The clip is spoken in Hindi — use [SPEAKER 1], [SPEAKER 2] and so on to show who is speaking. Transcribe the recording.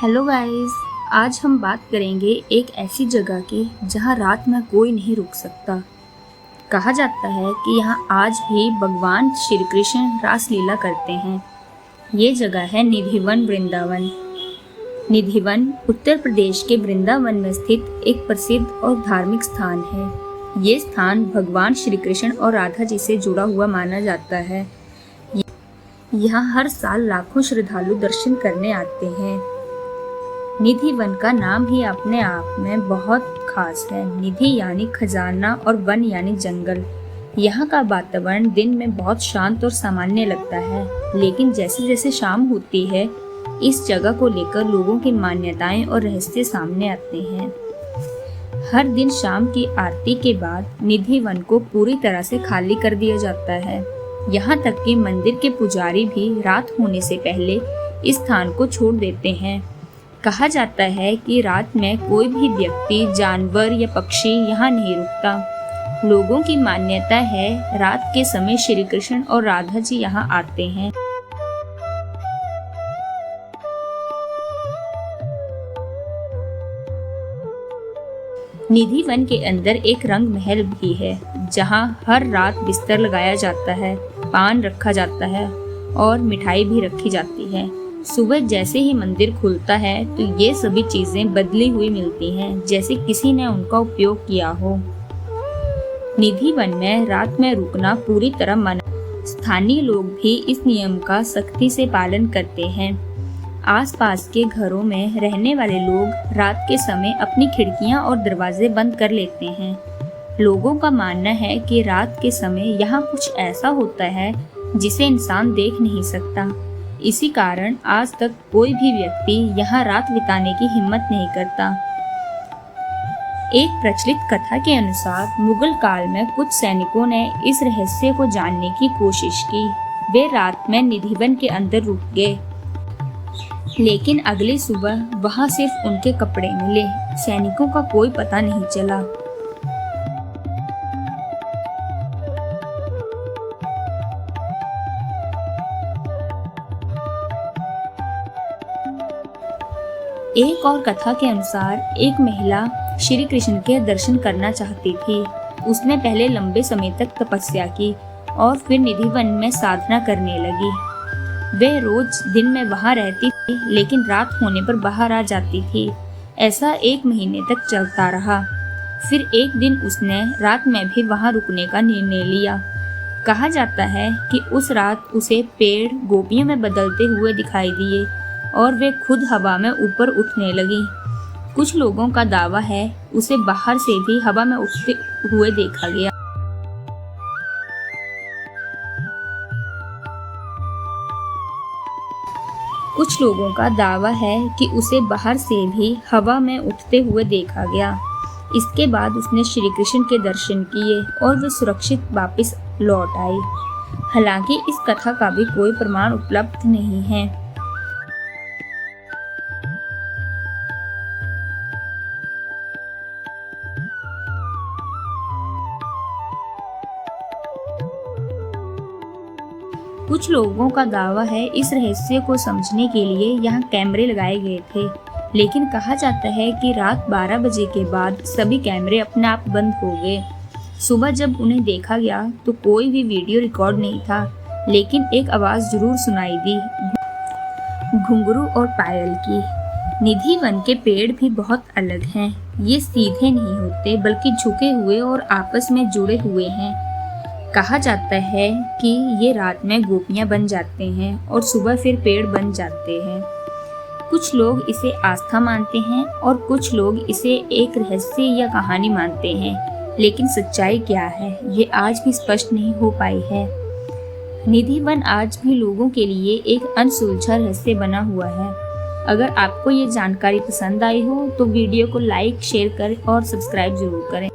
[SPEAKER 1] हेलो गाइस, आज हम बात करेंगे एक ऐसी जगह की जहां रात में कोई नहीं रुक सकता। कहा जाता है कि यहां आज भी भगवान श्री कृष्ण रासलीला करते हैं। ये जगह है निधिवन वृंदावन। निधिवन उत्तर प्रदेश के वृंदावन में स्थित एक प्रसिद्ध और धार्मिक स्थान है। ये स्थान भगवान श्री कृष्ण और राधा जी से जुड़ा हुआ माना जाता है। यहाँ हर साल लाखों श्रद्धालु दर्शन करने आते हैं। निधि वन का नाम ही अपने आप में बहुत खास है। निधि यानी खजाना और वन यानी जंगल। यहाँ का वातावरण दिन में बहुत शांत और सामान्य लगता है, लेकिन जैसे जैसे शाम होती है इस जगह को लेकर लोगों की मान्यताएं और रहस्य सामने आते हैं। हर दिन शाम की आरती के बाद निधि वन को पूरी तरह से खाली कर दिया जाता है। यहाँ तक कि मंदिर के पुजारी भी रात होने से पहले इस स्थान को छोड़ देते हैं। कहा जाता है कि रात में कोई भी व्यक्ति, जानवर या पक्षी यहाँ नहीं रुकता। लोगों की मान्यता है रात के समय श्री कृष्ण और राधा जी यहाँ आते हैं। निधि वन के अंदर एक रंग महल भी है, जहाँ हर रात बिस्तर लगाया जाता है, पान रखा जाता है और मिठाई भी रखी जाती है। सुबह जैसे ही मंदिर खुलता है तो ये सभी चीजें बदली हुई मिलती हैं, जैसे किसी ने उनका उपयोग किया हो। निधि वन में रात में रुकना पूरी तरह मना। स्थानीय लोग भी इस नियम का सख्ती से पालन करते हैं। आसपास के घरों में रहने वाले लोग रात के समय अपनी खिड़कियां और दरवाजे बंद कर लेते हैं। लोगों का मानना है कि रात के समय यहाँ कुछ ऐसा होता है जिसे इंसान देख नहीं सकता। इसी कारण आज तक कोई भी व्यक्ति यहाँ रात बिताने की हिम्मत नहीं करता। एक प्रचलित कथा के अनुसार मुगल काल में कुछ सैनिकों ने इस रहस्य को जानने की कोशिश की। वे रात में निधिवन के अंदर रुक गए, लेकिन अगली सुबह वहां सिर्फ उनके कपड़े मिले। सैनिकों का कोई पता नहीं चला। एक और कथा के अनुसार एक महिला श्री कृष्ण के दर्शन करना चाहती थी। उसने पहले लंबे समय तक तपस्या की और फिर निधि वन में साधना करने लगी। वह रोज दिन में वहां रहती थी, लेकिन रात होने पर बाहर आ जाती थी। ऐसा 1 महीने तक चलता रहा। फिर एक दिन उसने रात में भी वहां रुकने का निर्णय लिया। कहा जाता है कि उस रात उसे पेड़ गोपियों में बदलते हुए दिखाई दिए और वे खुद हवा में ऊपर उठने लगी। कुछ लोगों का दावा है उसे बाहर से भी हवा में उठते हुए देखा गया। कुछ लोगों का दावा है कि उसे बाहर से भी हवा में उठते हुए देखा गया। इसके बाद उसने श्री कृष्ण के दर्शन किए और वे सुरक्षित वापस लौट आई। हालांकि इस कथा का भी कोई प्रमाण उपलब्ध नहीं है। कुछ लोगों का दावा है इस रहस्य को समझने के लिए यहाँ कैमरे लगाए गए थे, लेकिन कहा जाता है कि रात 12 बजे के बाद सभी कैमरे अपने आप बंद हो गए। सुबह जब उन्हें देखा गया तो कोई भी वीडियो रिकॉर्ड नहीं था, लेकिन एक आवाज जरूर सुनाई दी, घुंघरू और पायल की। निधि वन के पेड़ भी बहुत अलग हैं। ये सीधे नहीं होते, बल्कि झुके हुए और आपस में जुड़े हुए हैं। कहा जाता है कि ये रात में गोपियां बन जाते हैं और सुबह फिर पेड़ बन जाते हैं। कुछ लोग इसे आस्था मानते हैं और कुछ लोग इसे एक रहस्य या कहानी मानते हैं, लेकिन सच्चाई क्या है ये आज भी स्पष्ट नहीं हो पाई है। निधि वन आज भी लोगों के लिए एक अनसुलझा रहस्य बना हुआ है। अगर आपको ये जानकारी पसंद आई हो तो वीडियो को लाइक, शेयर करें और सब्सक्राइब जरूर करें।